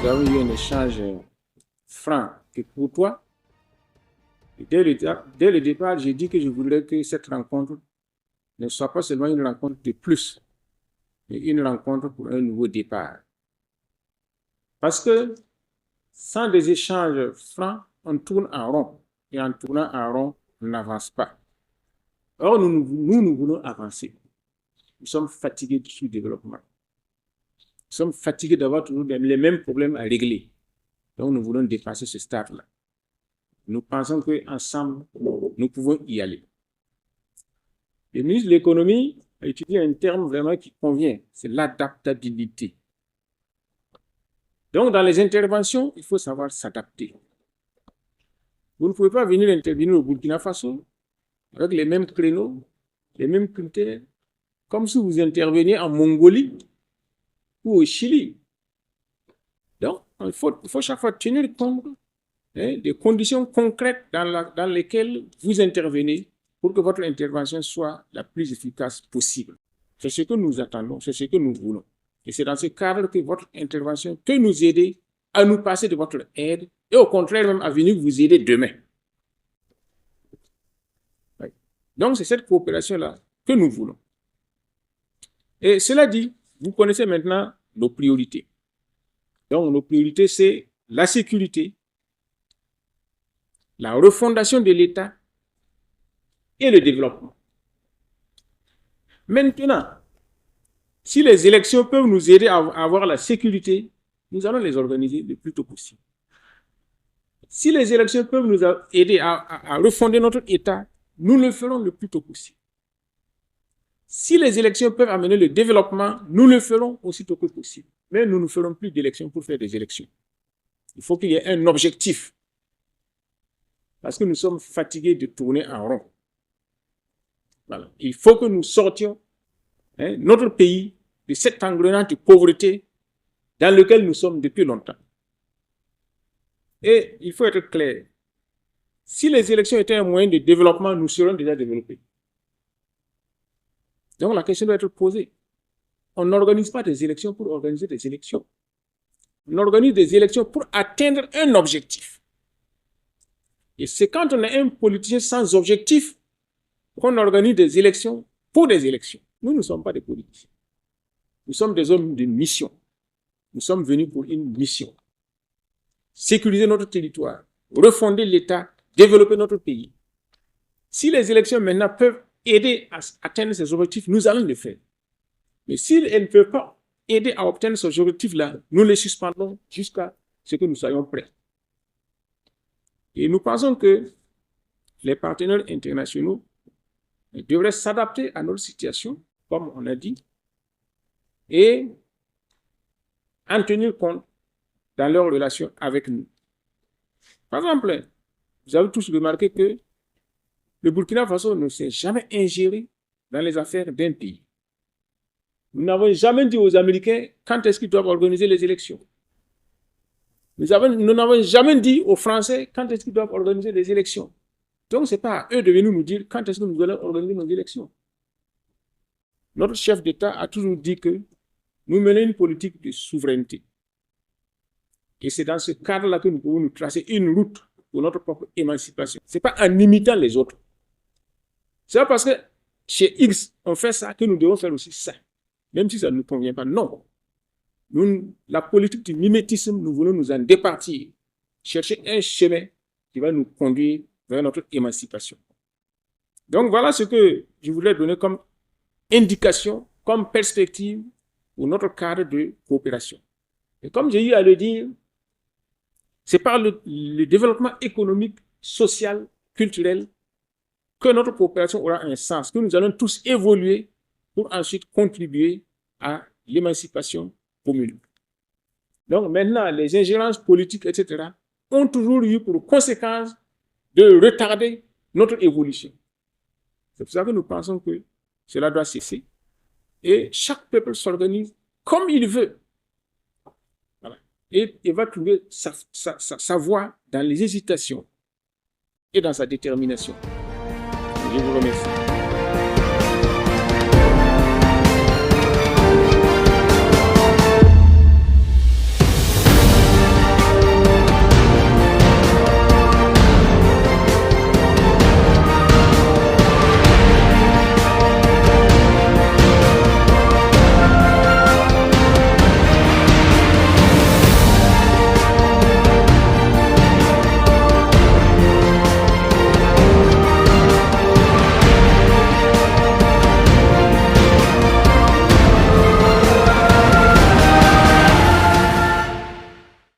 avons eu un échange franc et courtois. Et dès le départ, j'ai dit que je voudrais que cette rencontre ne soit pas seulement une rencontre de plus, mais une rencontre pour un nouveau départ. Parce que sans des échanges francs, on tourne en rond. Et en tournant en rond, on n'avance pas. Or, nous voulons avancer. Nous sommes fatigués du sous-développement. Nous sommes fatigués d'avoir toujours les mêmes problèmes à régler. Donc, nous voulons dépasser ce stade-là. Nous pensons qu'ensemble, nous pouvons y aller. Le ministre de l'économie a utilisé un terme vraiment qui convient, c'est l'adaptabilité. Donc, dans les interventions, il faut savoir s'adapter. Vous ne pouvez pas venir intervenir au Burkina Faso avec les mêmes créneaux, les mêmes critères, comme si vous interveniez en Mongolie ou au Chili. Donc, il faut chaque fois tenir compte des conditions concrètes dans lesquelles vous intervenez pour que votre intervention soit la plus efficace possible. C'est ce que nous attendons, c'est ce que nous voulons. Et c'est dans ce cadre que votre intervention peut nous aider à nous passer de votre aide et au contraire même à venir vous aider demain. Donc, c'est cette coopération-là que nous voulons. Et cela dit, vous connaissez maintenant nos priorités. Donc, nos priorités, c'est la sécurité, la refondation de l'État et le développement. Maintenant, si les élections peuvent nous aider à avoir la sécurité, nous allons les organiser le plus tôt possible. Si les élections peuvent nous aider à refonder notre État, nous le ferons le plus tôt possible. Si les élections peuvent amener le développement, nous le ferons aussitôt que possible. Mais nous ne ferons plus d'élections pour faire des élections. Il faut qu'il y ait un objectif. Parce que nous sommes fatigués de tourner en rond. Voilà. Il faut que nous sortions notre pays de cet engrenage de pauvreté dans lequel nous sommes depuis longtemps. Et il faut être clair. Si les élections étaient un moyen de développement, nous serions déjà développés. Donc la question doit être posée. On n'organise pas des élections pour organiser des élections. On organise des élections pour atteindre un objectif. Et c'est quand on est un politicien sans objectif qu'on organise des élections pour des élections. Nous ne sommes pas des politiciens. Nous sommes des hommes de mission. Nous sommes venus pour une mission. Sécuriser notre territoire, refonder l'État, développer notre pays. Si les élections maintenant peuvent aider à atteindre ces objectifs, nous allons le faire. Mais si elles ne peuvent pas aider à obtenir ces objectifs-là, nous les suspendons jusqu'à ce que nous soyons prêts. Et nous pensons que les partenaires internationaux devraient s'adapter à notre situation, comme on a dit, et en tenir compte dans leurs relations avec nous. Par exemple, vous avez tous remarqué que le Burkina Faso ne s'est jamais ingéré dans les affaires d'un pays. Nous n'avons jamais dit aux Américains quand est-ce qu'ils doivent organiser les élections. Nous n'avons jamais dit aux Français quand est-ce qu'ils doivent organiser les élections. Donc, ce n'est pas à eux de venir nous dire quand est-ce que nous allons organiser nos élections. Notre chef d'État a toujours dit que nous menons une politique de souveraineté. Et c'est dans ce cadre-là que nous pouvons nous tracer une route pour notre propre émancipation. Ce n'est pas en imitant les autres. C'est pas parce que chez X, on fait ça que nous devons faire aussi ça. Même si ça ne nous convient pas. Non. Nous, la politique du mimétisme, nous voulons nous en départir. Chercher un chemin qui va nous conduire vers notre émancipation. Donc voilà ce que je voulais donner comme indication, comme perspective pour notre cadre de coopération. Et comme j'ai eu à le dire, c'est par le développement économique, social, culturel que notre coopération aura un sens, que nous allons tous évoluer pour ensuite contribuer à l'émancipation commune. Donc maintenant, les ingérences politiques, etc., ont toujours eu pour conséquence de retarder notre évolution. C'est pour ça que nous pensons que cela doit cesser. Et chaque peuple s'organise comme il veut. Voilà. Et il va trouver sa voie dans les hésitations et dans sa détermination. Je vous remercie.